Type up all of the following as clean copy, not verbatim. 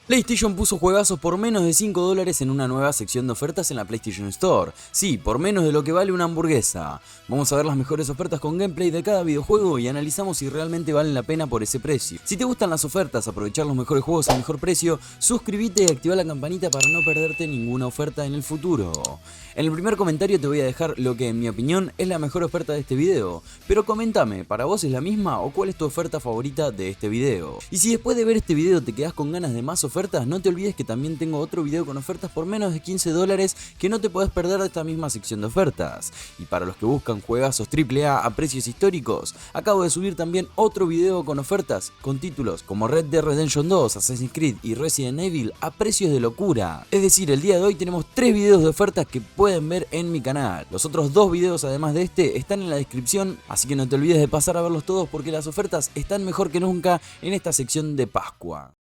PlayStation puso juegazos por menos de $5 en una nueva sección de ofertas en la PlayStation Store. Sí, por menos de lo que vale una hamburguesa. Vamos a ver las mejores ofertas con gameplay de cada videojuego y analizamos si realmente valen la pena por ese precio. Si te gustan las ofertas, aprovechar los mejores juegos al mejor precio, suscríbete y activa la campanita para no perderte ninguna oferta en el futuro. En el primer comentario te voy a dejar lo que en mi opinión es la mejor oferta de este video, pero comentame, ¿para vos es la misma o cuál es tu oferta favorita de este video? Y si después de ver este video te quedás con ganas de más ofertas, no te olvides que también tengo otro video con ofertas por menos de $15 que no te podés perder de esta misma sección de ofertas. Y para los que buscan juegazos AAA a precios históricos, acabo de subir también otro video con ofertas con títulos como Red Dead Redemption 2, Assassin's Creed y Resident Evil a precios de locura. Es decir, el día de hoy tenemos 3 videos de ofertas que pueden ver en mi canal. Los otros 2 videos además de este están en la descripción, así que no te olvides de pasar a verlos todos porque las ofertas están mejor que nunca en esta sección de Pascua.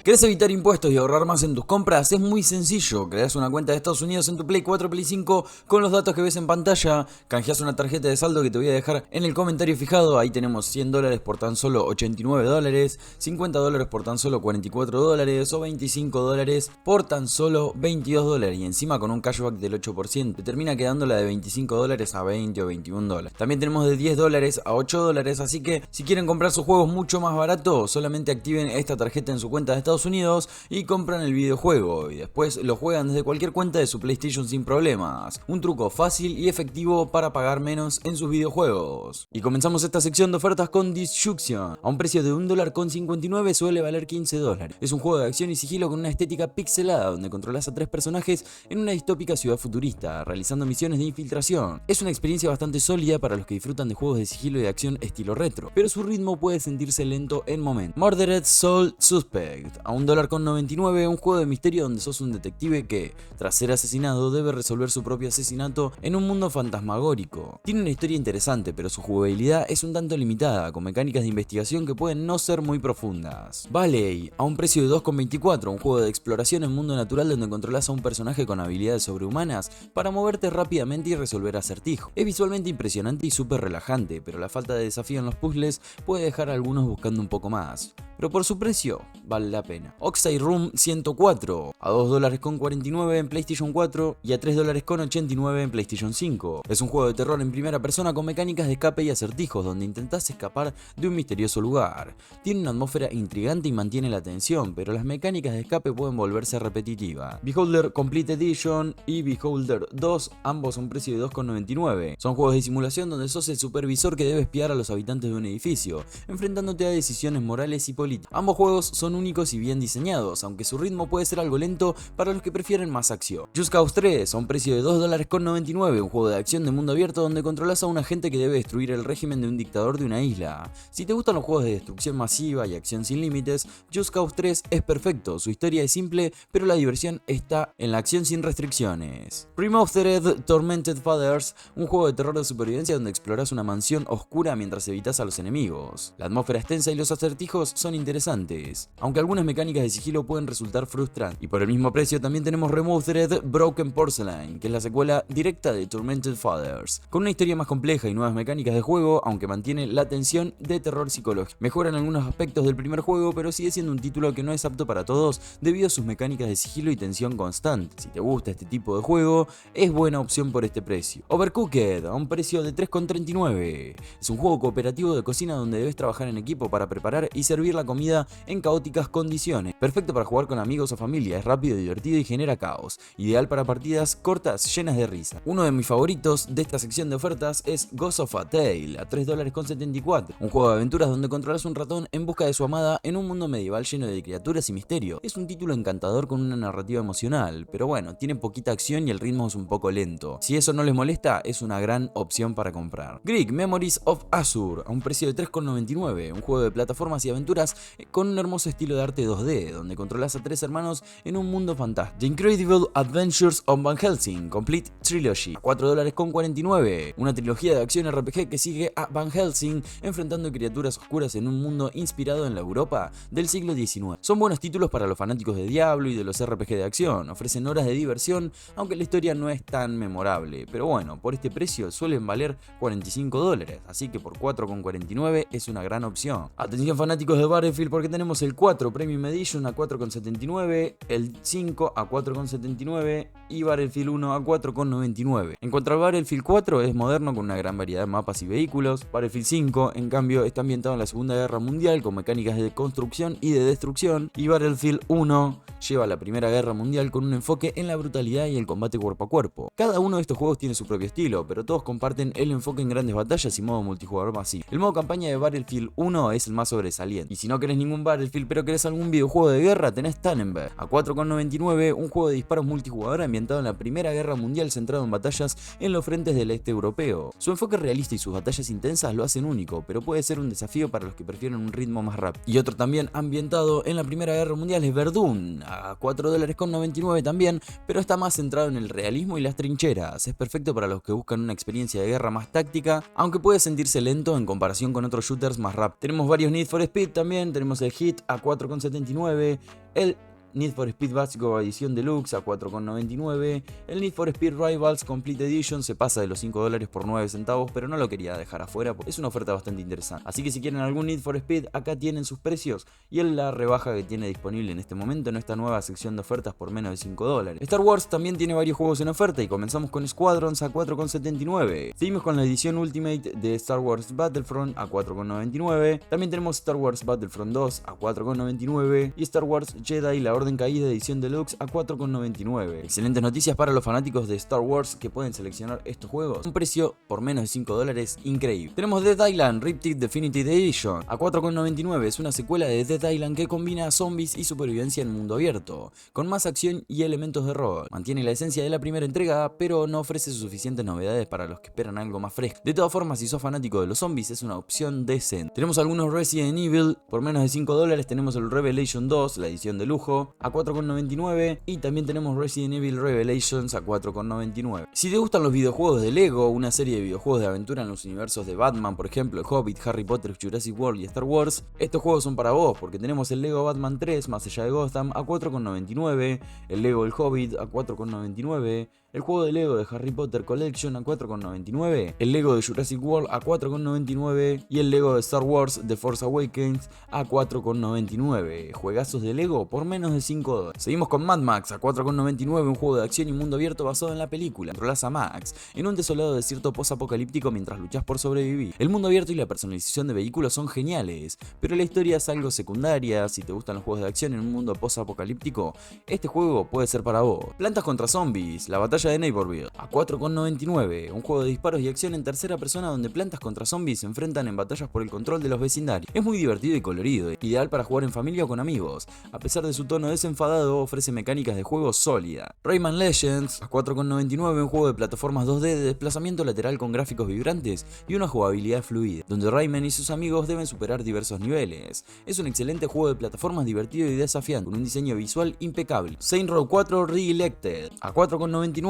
¿Querés evitar impuestos y ahorrar más en tus compras? Es muy sencillo, creas una cuenta de Estados Unidos en tu Play 4 Play 5 con los datos que ves en pantalla, canjeas una tarjeta de saldo que te voy a dejar en el comentario fijado, ahí tenemos $100 por tan solo $89, $50 por tan solo $44 o $25 por tan solo $22 y encima con un cashback del 8% te termina quedando la de $25 a $20 o $21. También tenemos de $10 a $8, así que si quieren comprar sus juegos mucho más barato, solamente activen esta tarjeta en su cuenta de Estados Unidos y compran el videojuego y después lo juegan desde cualquier cuenta de su PlayStation sin problemas. Un truco fácil y efectivo para pagar menos en sus videojuegos. Y comenzamos esta sección de ofertas con Destruction. A un precio de $1,59 suele valer $15. Es un juego de acción y sigilo con una estética pixelada donde controlas a 3 personajes en una distópica ciudad futurista, realizando misiones de infiltración. Es una experiencia bastante sólida para los que disfrutan de juegos de sigilo y de acción estilo retro, pero su ritmo puede sentirse lento en momentos. Murdered Soul Suspect. A $1,99, un juego de misterio donde sos un detective que, tras ser asesinado, debe resolver su propio asesinato en un mundo fantasmagórico. Tiene una historia interesante, pero su jugabilidad es un tanto limitada, con mecánicas de investigación que pueden no ser muy profundas. Valley, a un precio de $2,24, un juego de exploración en mundo natural donde controlas a un personaje con habilidades sobrehumanas para moverte rápidamente y resolver acertijos. Es visualmente impresionante y súper relajante, pero la falta de desafío en los puzzles puede dejar a algunos buscando un poco más. Pero por su precio, vale la pena. Oxide Room 104, a $2,49 en PlayStation 4 y a $3,89 en PlayStation 5. Es un juego de terror en primera persona con mecánicas de escape y acertijos donde intentás escapar de un misterioso lugar. Tiene una atmósfera intrigante y mantiene la atención, pero las mecánicas de escape pueden volverse repetitivas. Beholder Complete Edition y Beholder 2, ambos a un precio de $2,99. Son juegos de simulación donde sos el supervisor que debe espiar a los habitantes de un edificio, enfrentándote a decisiones morales y políticas. Ambos juegos son únicos y bien diseñados, aunque su ritmo puede ser algo lento para los que prefieren más acción. Just Cause 3, a un precio de $2,99, un juego de acción de mundo abierto donde controlas a un agente que debe destruir el régimen de un dictador de una isla. Si te gustan los juegos de destrucción masiva y acción sin límites, Just Cause 3 es perfecto, su historia es simple, pero la diversión está en la acción sin restricciones. Remothered Tormented Fathers, un juego de terror de supervivencia donde exploras una mansión oscura mientras evitas a los enemigos. La atmósfera es tensa y los acertijos son interesantes, aunque algunas mecánicas de sigilo pueden resultar frustrantes. Y por el mismo precio también tenemos Remothered Broken Porcelain, que es la secuela directa de Tormented Fathers, con una historia más compleja y nuevas mecánicas de juego, aunque mantiene la tensión de terror psicológico. Mejoran algunos aspectos del primer juego, pero sigue siendo un título que no es apto para todos debido a sus mecánicas de sigilo y tensión constante. Si te gusta este tipo de juego, es buena opción por este precio. Overcooked, a un precio de $3,39. Es un juego cooperativo de cocina donde debes trabajar en equipo para preparar y servir la comida en caóticas condiciones. Perfecto para jugar con amigos o familia, es rápido, divertido y genera caos. Ideal para partidas cortas llenas de risa. Uno de mis favoritos de esta sección de ofertas es Ghost of a Tale, a $3,74. Un juego de aventuras donde controlas un ratón en busca de su amada en un mundo medieval lleno de criaturas y misterio. Es un título encantador con una narrativa emocional, pero bueno, tiene poquita acción y el ritmo es un poco lento. Si eso no les molesta, es una gran opción para comprar. Greek Memories of Azur, a un precio de $3,99. Un juego de plataformas y aventuras con un hermoso estilo de arte 2D, donde controlas a 3 hermanos en un mundo fantástico. The Incredible Adventures of Van Helsing Complete Trilogy, a $4.49, una trilogía de acción RPG que sigue a Van Helsing enfrentando criaturas oscuras en un mundo inspirado en la Europa del siglo XIX. Son buenos títulos para los fanáticos de Diablo y de los RPG de acción, ofrecen horas de diversión, aunque la historia no es tan memorable, pero bueno, por este precio suelen valer $45, así que por $4.49 es una gran opción. Atención fanáticos de Battlefield, porque tenemos el 4 Premium Edition a $4.79, el 5 a $4.79 y Battlefield 1 a $4.99. En cuanto al Battlefield 4, es moderno con una gran variedad de mapas y vehículos. Battlefield 5, en cambio, está ambientado en la Segunda Guerra Mundial con mecánicas de construcción y de destrucción, y Battlefield 1 lleva la Primera Guerra Mundial con un enfoque en la brutalidad y el combate cuerpo a cuerpo. Cada uno de estos juegos tiene su propio estilo, pero todos comparten el enfoque en grandes batallas y modo multijugador masivo. El modo campaña de Battlefield 1 es el más sobresaliente, y si no querés ningún Battlefield pero querés algún videojuego de guerra, tenés Tannenberg a $4.99, un juego de disparos multijugador ambientado en la Primera Guerra Mundial centrado en batallas en los frentes del este europeo. Su enfoque realista y sus batallas intensas lo hacen único, pero puede ser un desafío para los que prefieren un ritmo más rápido. Y otro también ambientado en la Primera Guerra Mundial es Verdun, a $4.99 también, pero está más centrado en el realismo y las trincheras. Es perfecto para los que buscan una experiencia de guerra más táctica, aunque puede sentirse lento en comparación con otros shooters más rápidos. Tenemos varios Need for Speed también, tenemos el Hit a $4.79, el Need for Speed básico edición deluxe a $4.99, el Need for Speed Rivals Complete Edition se pasa de los $5 por 9 centavos, pero no lo quería dejar afuera porque es una oferta bastante interesante. Así que si quieren algún Need for Speed, acá tienen sus precios y en la rebaja que tiene disponible en este momento en esta nueva sección de ofertas por menos de $5. Star Wars también tiene varios juegos en oferta y comenzamos con Squadrons a $4.79. Seguimos con la edición Ultimate de Star Wars Battlefront a $4.99. También tenemos Star Wars Battlefront 2 a $4.99 y Star Wars Jedi La Orden Caída edición deluxe a $4.99. Excelentes noticias para los fanáticos de Star Wars que pueden seleccionar estos juegos. Un precio por menos de $5 increíble. Tenemos Dead Island Riptide Definitive Edition a $4.99. Es una secuela de Dead Island que combina zombies y supervivencia en mundo abierto, con más acción y elementos de rol. Mantiene la esencia de la primera entrega, pero no ofrece suficientes novedades para los que esperan algo más fresco. De todas formas, si sos fanático de los zombies, es una opción decente. Tenemos algunos Resident Evil por menos de $5. Tenemos el Revelation 2, la edición de lujo, a $4.99 y también tenemos Resident Evil Revelations a $4.99. Si te gustan los videojuegos de Lego, una serie de videojuegos de aventura en los universos de Batman, por ejemplo, El Hobbit, Harry Potter, Jurassic World y Star Wars, estos juegos son para vos porque tenemos el Lego Batman 3 Más allá de Gotham a $4.99, el Lego El Hobbit a $4.99, el juego de Lego de Harry Potter Collection a $4.99, el Lego de Jurassic World a $4.99 y el Lego de Star Wars The Force Awakens a $4.99. Juegazos de Lego por menos de $5. Seguimos con Mad Max a $4.99, un juego de acción y mundo abierto basado en la película. Controlas a Max en un desolado desierto post-apocalíptico mientras luchas por sobrevivir. El mundo abierto y la personalización de vehículos son geniales, pero la historia es algo secundaria. Si te gustan los juegos de acción en un mundo post-apocalíptico, este juego puede ser para vos. Plantas contra zombies, la batalla de Neighborville a $4.99, un juego de disparos y acción en tercera persona donde plantas contra zombies se enfrentan en batallas por el control de los vecindarios. Es muy divertido y colorido, ideal para jugar en familia o con amigos. A pesar de su tono desenfadado, ofrece mecánicas de juego sólidas. Rayman Legends a $4.99, un juego de plataformas 2D de desplazamiento lateral con gráficos vibrantes y una jugabilidad fluida, donde Rayman y sus amigos deben superar diversos niveles. Es un excelente juego de plataformas divertido y desafiante, con un diseño visual impecable. Saints Row 4 Re-Elected a $4.99,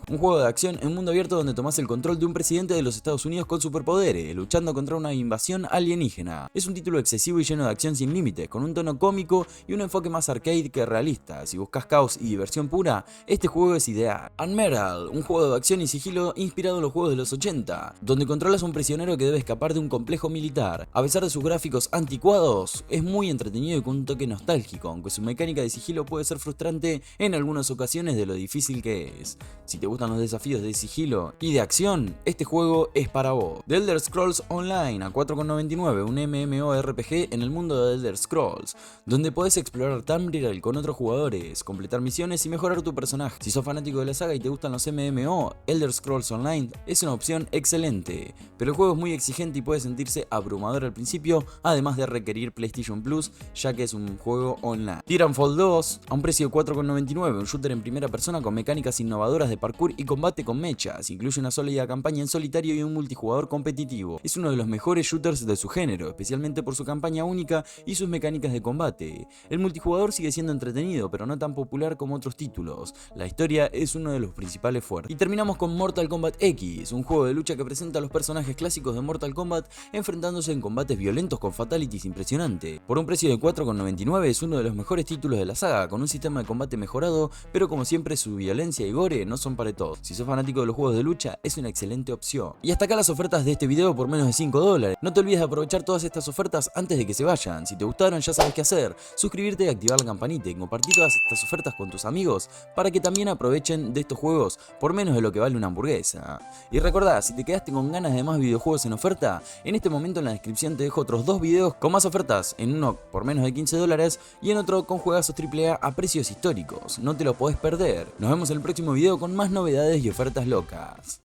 un juego de acción en mundo abierto donde tomás el control de un presidente de los Estados Unidos con superpoderes, luchando contra una invasión alienígena. Es un título excesivo y lleno de acción sin límites, con un tono cómico y un enfoque más arcade que realista. Si buscas caos y diversión pura, este juego es ideal. Unmetal, un juego de acción y sigilo inspirado en los juegos de los 80, donde controlas a un prisionero que debe escapar de un complejo militar. A pesar de sus gráficos anticuados, es muy entretenido y con un toque nostálgico, aunque su mecánica de sigilo puede ser frustrante en algunas ocasiones de lo difícil que es. Si te gustan los desafíos de sigilo y de acción, este juego es para vos. The Elder Scrolls Online a $4.99, un MMORPG en el mundo de Elder Scrolls, donde podés explorar Tamriel con otros jugadores, completar misiones y mejorar tu personaje. Si sos fanático de la saga y te gustan los MMO, Elder Scrolls Online es una opción excelente, pero el juego es muy exigente y puede sentirse abrumador al principio, además de requerir PlayStation Plus, ya que es un juego online. Titanfall 2 a un precio de $4.99, un shooter en primera persona con mecánicas innovadoras innovadoras de parkour y combate con mechas, incluye una sólida campaña en solitario y un multijugador competitivo. Es uno de los mejores shooters de su género, especialmente por su campaña única y sus mecánicas de combate. El multijugador sigue siendo entretenido, pero no tan popular como otros títulos. La historia es uno de los principales fuertes. Y terminamos con Mortal Kombat X, un juego de lucha que presenta a los personajes clásicos de Mortal Kombat enfrentándose en combates violentos con fatalities impresionante. Por un precio de 4,99 es uno de los mejores títulos de la saga, con un sistema de combate mejorado, pero como siempre su violencia y gore no son para todos. Si sos fanático de los juegos de lucha, es una excelente opción. Y hasta acá las ofertas de este video por menos de $5. No te olvides de aprovechar todas estas ofertas antes de que se vayan. Si te gustaron ya sabes qué hacer, suscribirte y activar la campanita y compartir todas estas ofertas con tus amigos para que también aprovechen de estos juegos por menos de lo que vale una hamburguesa. Y recordá, si te quedaste con ganas de más videojuegos en oferta, en este momento en la descripción te dejo otros 2 videos con más ofertas, en uno por menos de $15 y en otro con juegazos AAA a precios históricos. No te lo podés perder. Nos vemos en el próximo video con más novedades y ofertas locas.